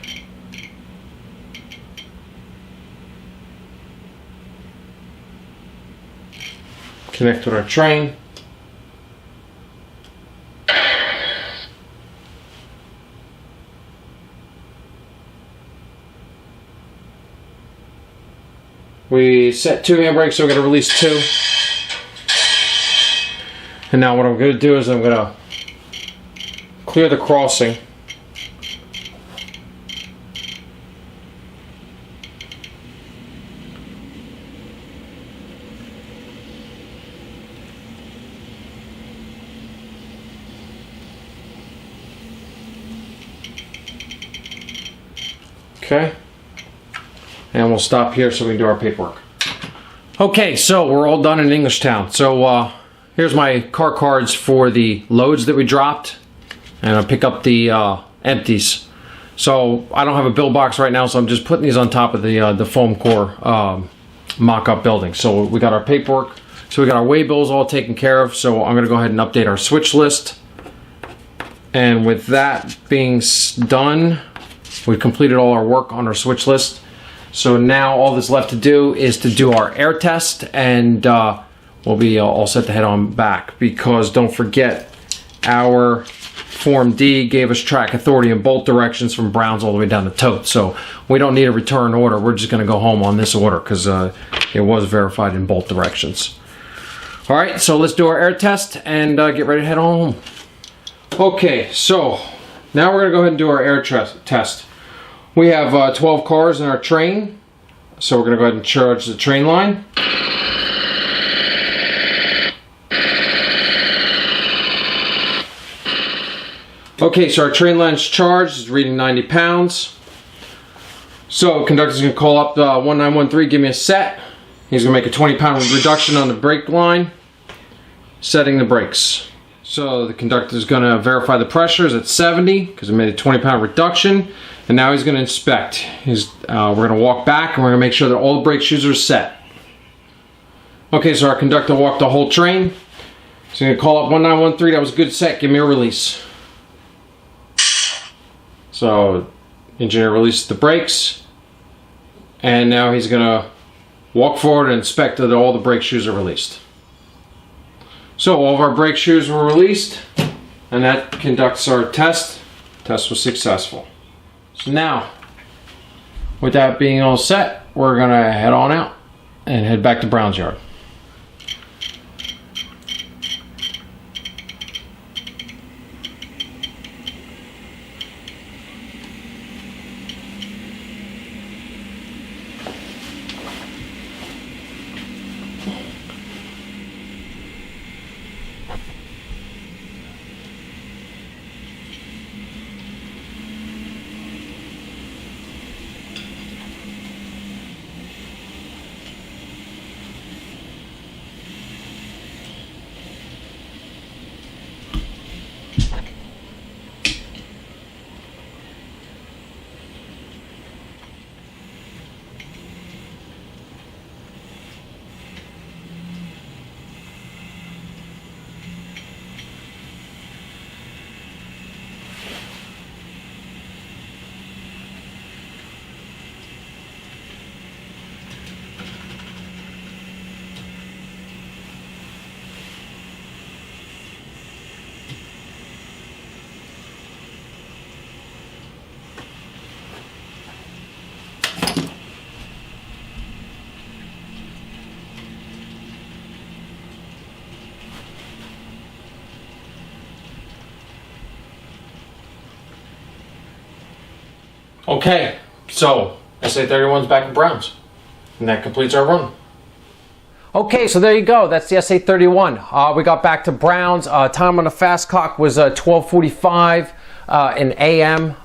S1: Connect with our train. We set 2 handbrakes, so we're going to release 2. And now what I'm going to do is I'm going to clear the crossing. Okay, and we'll stop here so we can do our paperwork. Okay, so we're all done in Englishtown. So here's my car cards for the loads that we dropped, and I'll pick up the empties. So I don't have a bill box right now, so I'm just putting these on top of the foam core mock-up building. So we got our paperwork, so we got our waybills all taken care of. So I'm gonna go ahead and update our switch list. And with that being done, we completed all our work on our switch list. So now all that's left to do is to do our air test, and we'll be all set to head on back, because don't forget, our Form D gave us track authority and bolt directions from Browns all the way down to Tote. So we don't need a return order. We're just gonna go home on this order because it was verified in bolt directions. All right, so let's do our air test and get ready to head on home. Okay, so now we're gonna go ahead and do our air test. We have 12 cars in our train, so we're gonna go ahead and charge the train line. Okay, so our train line's charged, it's reading 90 pounds. So conductor's gonna call up 1913, give me a set. He's gonna make a 20-pound reduction on the brake line, setting the brakes. So the conductor's gonna verify the pressures at 70, because it made a 20-pound reduction. And now he's going to inspect. We're going to walk back, and we're going to make sure that all the brake shoes are set. Okay, so our conductor walked the whole train. So he's going to call up 1913. That was a good set. Give me a release. So engineer released the brakes, and now he's going to walk forward and inspect that all the brake shoes are released. So all of our brake shoes were released, and that conducts our test. Test was successful. So now, with that being all set, we're gonna head on out and head back to Brown's yard. Okay, so SA-31's back in Browns, and that completes our run. Okay, so there you go. That's the SA-31. We got back to Browns. Time on the fast clock was 12:45 in AM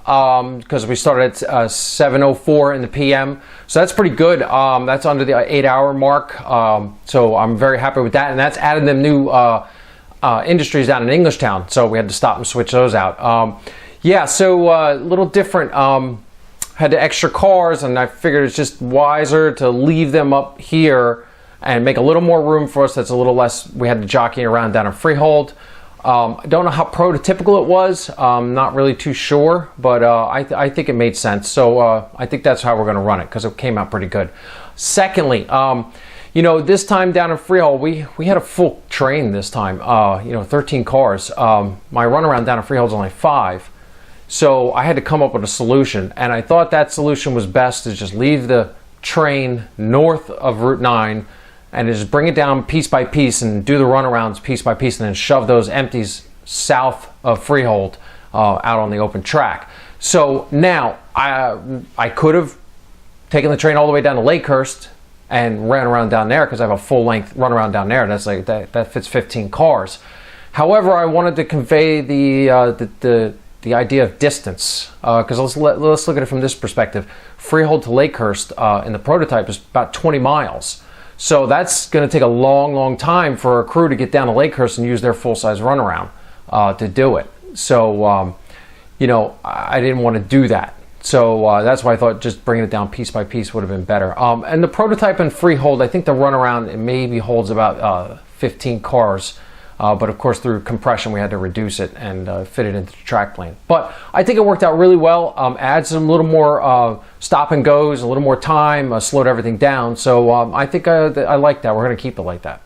S1: because we started at 7:04 in the PM. So that's pretty good. That's under the 8-hour mark. So I'm very happy with that, and that's added them new industries down in Englishtown. So we had to stop and switch those out. Yeah, so a little different. Had the extra cars, and I figured it's just wiser to leave them up here and make a little more room for us. That's a little less. We had to jockey around down in Freehold. I don't know how prototypical it was. Not really too sure, but I think it made sense. So I think that's how we're going to run it because it came out pretty good. Secondly, you know, this time down in Freehold, we had a full train this time. You know, 13 cars. My runaround down in Freehold is only 5. So I had to come up with a solution, and I thought that solution was best to just leave the train north of Route 9 and just bring it down piece by piece and do the runarounds piece by piece, and then shove those empties south of Freehold out on the open track. So now I could have taken the train all the way down to Lakehurst and ran around down there, because I have a full length runaround down there. That's like that fits 15 cars. However, I wanted to convey the idea of distance, because let's look at it from this perspective. Freehold to Lakehurst in the prototype is about 20 miles. So that's going to take a long time for a crew to get down to Lakehurst and use their full-size runaround to do it. So, you know, I didn't want to do that. So that's why I thought just bringing it down piece by piece would have been better. And the prototype in Freehold, I think the runaround, it maybe holds about 15 cars. But of course, through compression, we had to reduce it and fit it into the track plan. But I think it worked out really well. Adds some little more stop and goes, a little more time, slowed everything down. So I think I like that. We're going to keep it like that.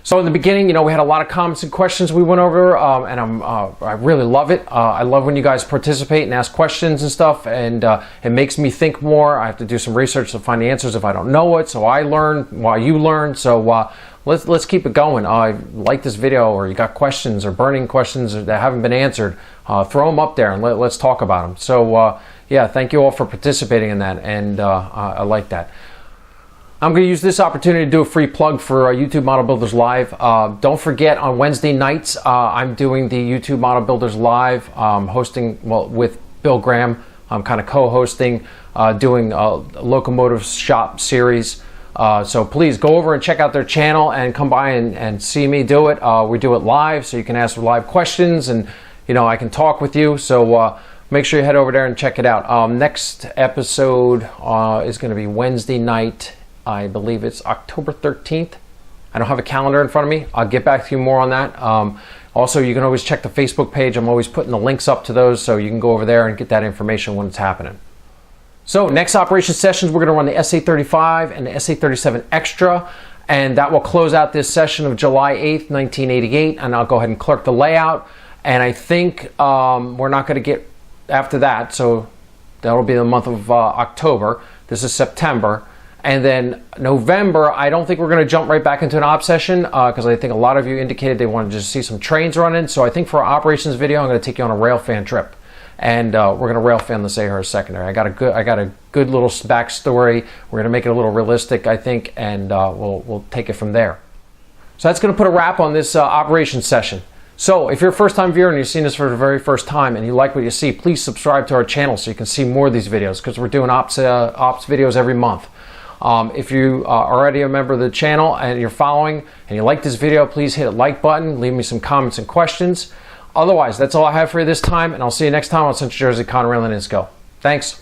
S1: So in the beginning, you know, we had a lot of comments and questions we went over, and I really love it. I love when you guys participate and ask questions and stuff, and it makes me think more. I have to do some research to find the answers if I don't know it, so I learn while you learn. So let's keep it going. I like this video, or you got questions or burning questions that haven't been answered, throw them up there and let's talk about them. So yeah, thank you all for participating in that, and I like that. I'm going to use this opportunity to do a free plug for YouTube Model Builders Live. Don't forget, on Wednesday nights, I'm doing the YouTube Model Builders Live, hosting, well, with Bill Graham. I'm kind of co-hosting, doing a locomotive shop series. So please go over and check out their channel and come by and see me do it. We do it live, so you can ask live questions, and you know, I can talk with you. So make sure you head over there and check it out. Next episode is going to be Wednesday night. I believe it's October 13th. I don't have a calendar in front of me. I'll get back to you more on that. Also, you can always check the Facebook page. I'm always putting the links up to those, so you can go over there and get that information when it's happening. So next operation sessions, we're going to run the SA-35 and the SA-37 Extra, and that will close out this session of July 8th, 1988, and I'll go ahead and clerk the layout. And I think we're not going to get after that, so that'll be the month of October. This is September. And then November, I don't think we're going to jump right back into an op session, because I think a lot of you indicated they wanted to just see some trains running. So I think for our operations video, I'm going to take you on a rail fan trip, and we're going to rail fan the Sayhurst secondary. I got a good little backstory. We're going to make it a little realistic, I think, and we'll take it from there. So that's going to put a wrap on this operations session. So if you're a first-time viewer and you've seen this for the very first time and you like what you see, please subscribe to our channel so you can see more of these videos, because we're doing ops videos every month. If you are already a member of the channel and you're following and you like this video, please hit the like button, leave me some comments and questions. Otherwise, that's all I have for you this time, and I'll see you next time on Central Jersey Conrail and INSCO. Thanks.